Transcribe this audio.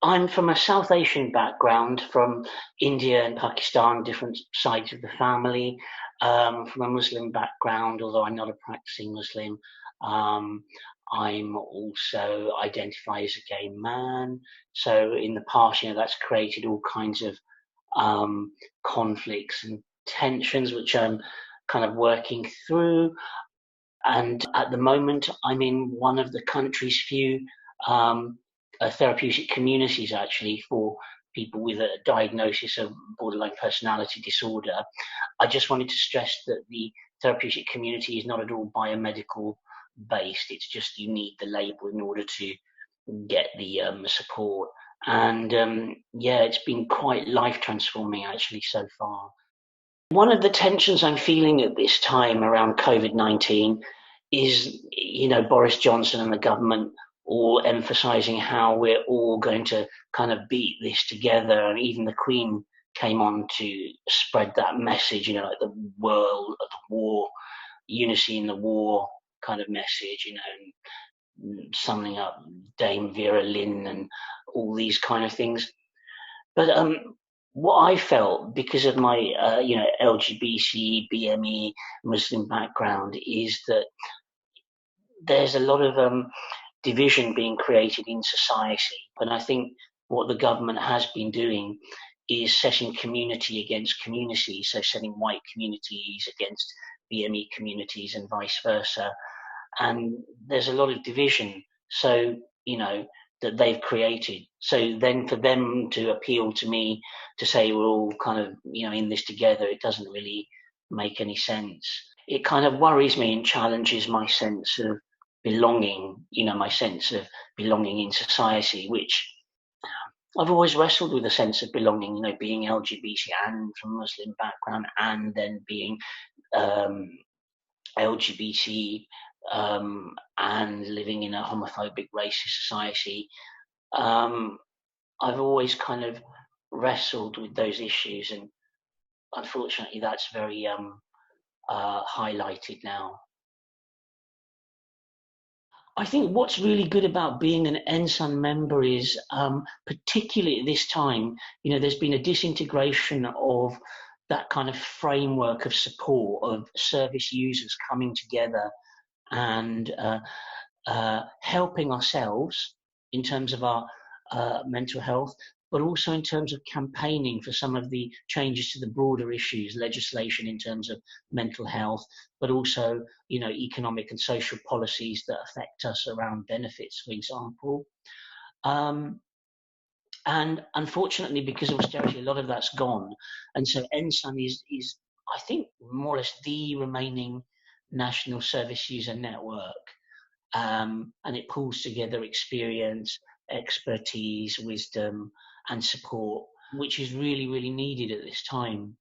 I'm from a South Asian background, from India and Pakistan, different sides of the family. From a Muslim background, although I'm not a practicing Muslim. Um, I'm also identify as a gay man. So in the past, that's created all kinds of um, conflicts and tensions, which I'm kind of working through. And at the moment, I'm in one of the country's few um, therapeutic communities actually for people with a diagnosis of borderline personality disorder. I just wanted to stress that the therapeutic community is not at all biomedical based. It's just you need the label in order to get the support. And yeah, it's been quite life transforming actually so far. One of the tensions I'm feeling at this time around COVID-19 is, Boris Johnson and the government all emphasizing how we're all going to kind of beat this together. And even the Queen came on to spread that message, like the world of the war, unity in the war kind of message, and summing up Dame Vera Lynn and all these kind of things. But what I felt because of my, LGBT, BME, Muslim background is that there's a lot of division being created in society. And I think what the government has been doing is setting community against community, so setting white communities against BME communities and vice versa. And there's a lot of division. So, that they've created. So then for them to appeal to me to say we're all kind of, in this together, it doesn't really make any sense. It kind of worries me and challenges my sense of belonging, my sense of belonging in society, which I've always wrestled with a sense of belonging, being LGBT and from a Muslim background and then being um, LGBT and living in a homophobic, racist society. Um, I've always kind of wrestled with those issues, and unfortunately, that's very highlighted now. I think what's really good about being an NSUN member is, particularly at this time, there's been a disintegration of that kind of framework of support of service users coming together and helping ourselves in terms of our mental health, but also in terms of campaigning for some of the changes to the broader issues, legislation in terms of mental health, but also, economic and social policies that affect us around benefits, for example. Um, and unfortunately, because of austerity, a lot of that's gone. And so NSUN is, I think, more or less the remaining national service user network. And it pulls together experience, expertise, wisdom, and support, which is really, really needed at this time.